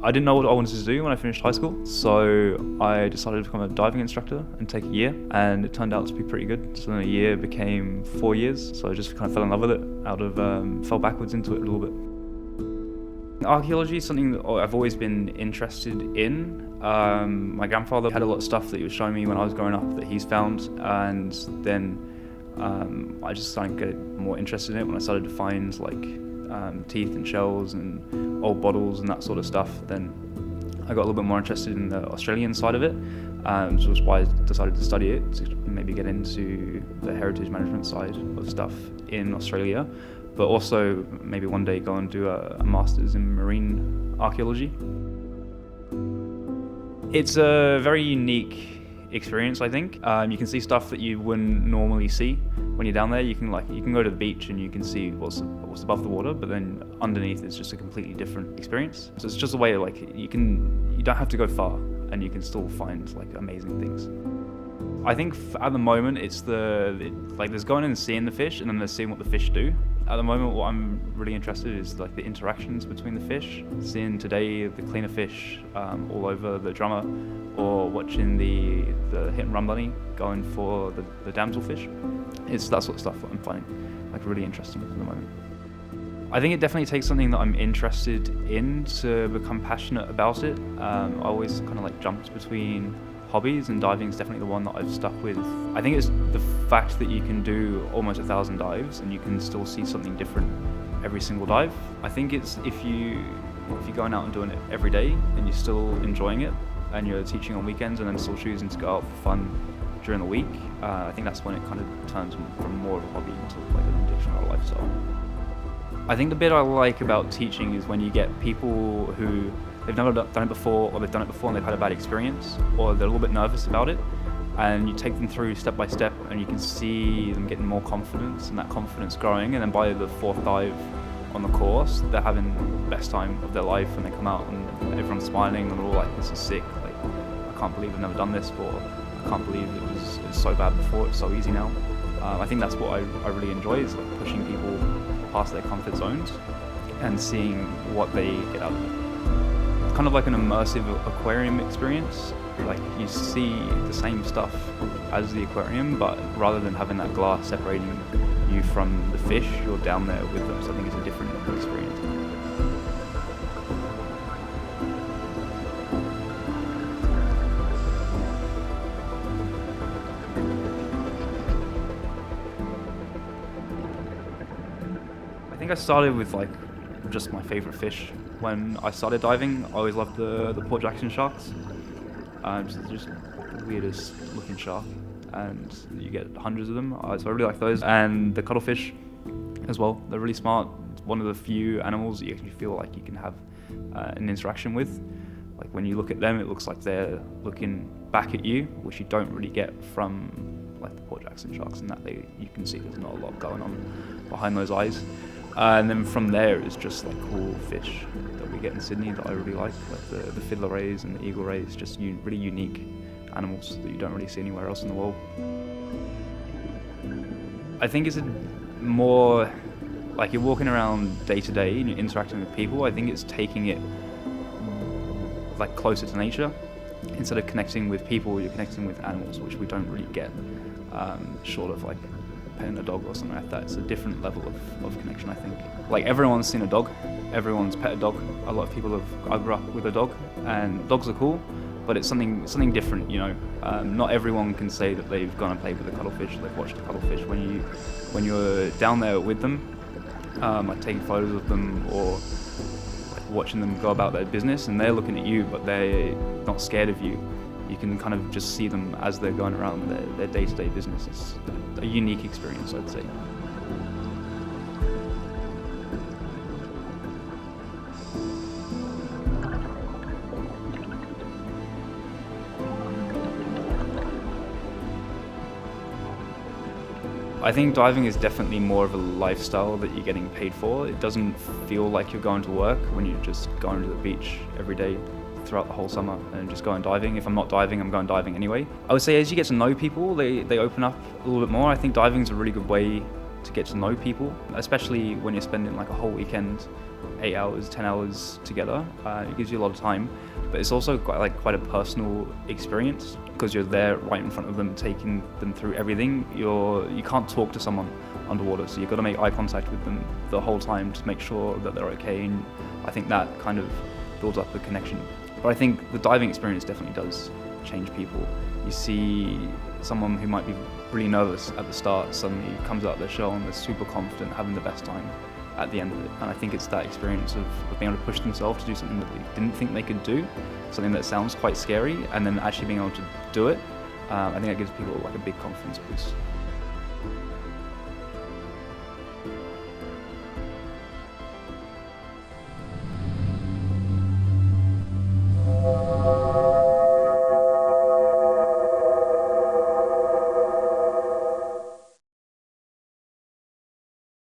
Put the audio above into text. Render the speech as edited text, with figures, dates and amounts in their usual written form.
I didn't know what I wanted to do when I finished high school, so I decided to become a diving instructor and take a year, and it turned out to be pretty good. So then a year became 4 years, so I just kind of fell in love with it, fell backwards into it a little bit. Archaeology is something that I've always been interested in. My grandfather had a lot of stuff that he was showing me when I was growing up that he's found, and then I just started to get more interested in it when I started to find teeth and shells and old bottles and that sort of stuff. Then I got a little bit more interested in the Australian side of it, which was why I decided to study it, to maybe get into the heritage management side of stuff in Australia, but also maybe one day go and do a master's in marine archaeology. It's a very unique experience, I think. You can see stuff that you wouldn't normally see when you're down there. You can go to the beach and you can see what's above the water, but then underneath it's just a completely different experience. So it's just a way you don't have to go far and you can still find amazing things. I think at the moment it's there's going in and seeing the fish, and then there's seeing what the fish do. At the moment, what I'm really interested in is the interactions between the fish. Seeing today the cleaner fish all over the drummer, or watching the hit and run bunny going for the damselfish. It's that sort of stuff that I'm finding really interesting at the moment. I think it definitely takes something that I'm interested in to become passionate about it. I always kind of jumped between hobbies, and diving is definitely the one that I've stuck with. I think it's the fact that you can do almost 1,000 dives and you can still see something different every single dive. I think it's if you're going out and doing it every day and you're still enjoying it, and you're teaching on weekends and then still choosing to go out for fun during the week, I think that's when it kind of turns from more of a hobby into an addiction or a lifestyle. I think the bit I like about teaching is when you get people who they've never done it before, or they've done it before and they've had a bad experience, or they're a little bit nervous about it, and you take them through step by step and you can see them getting more confidence and that confidence growing, and then by the 4th dive on the course they're having the best time of their life, and they come out and everyone's smiling and they're all like, this is sick, I can't believe I've never done this, or I can't believe it was so bad before, it's so easy now. I think that's what I really enjoy, is pushing people past their comfort zones and seeing what they get out of it. It's kind of like an immersive aquarium experience. You see the same stuff as the aquarium, but rather than having that glass separating you from the fish, you're down there with them, so I think it's a different experience. I think I started with just my favourite fish. When I started diving, I always loved the Port Jackson sharks. Just the weirdest looking shark, and you get hundreds of them, so I really like those. And the cuttlefish as well, they're really smart. It's one of the few animals that you actually feel like you can have an interaction with. When you look at them, it looks like they're looking back at you, which you don't really get from the Port Jackson sharks, and that you can see there's not a lot going on behind those eyes. And then from there, it's just cool fish that we get in Sydney that I really like the fiddler rays and the eagle rays, just really unique animals that you don't really see anywhere else in the world. I think it's more you're walking around day to day and you're interacting with people. I think it's taking it closer to nature. Instead of connecting with people, you're connecting with animals, which we don't really get short of petting a dog or something like that. It's a different level of connection, I think. Everyone's seen a dog, everyone's pet a dog. A lot of people I grew up with a dog, and dogs are cool, but it's something different, Not everyone can say that they've gone and played with a cuttlefish, they've watched a cuttlefish. When you're down there with them, taking photos of them, or watching them go about their business, and they're looking at you, but they're not scared of you. You can kind of just see them as they're going around their day-to-day business. It's a unique experience, I'd say. I think diving is definitely more of a lifestyle that you're getting paid for. It doesn't feel like you're going to work when you're just going to the beach every day throughout the whole summer and just going diving. If I'm not diving, I'm going diving anyway. I would say as you get to know people, they open up a little bit more. I think diving is a really good way to get to know people, especially when you're spending like a whole weekend, 8 hours, 10 hours together. It gives you a lot of time, but it's also quite a personal experience because you're there right in front of them, taking them through everything. You can't talk to someone underwater, so you've got to make eye contact with them the whole time to make sure that they're okay, and I think that kind of builds up a connection. But I think the diving experience definitely does change people. You see someone who might be really nervous at the start suddenly comes out of their shell and they're super confident, having the best time at the end of it. And I think it's that experience of being able to push themselves to do something that they didn't think they could do, something that sounds quite scary, and then actually being able to do it. I think that gives people like a big confidence boost.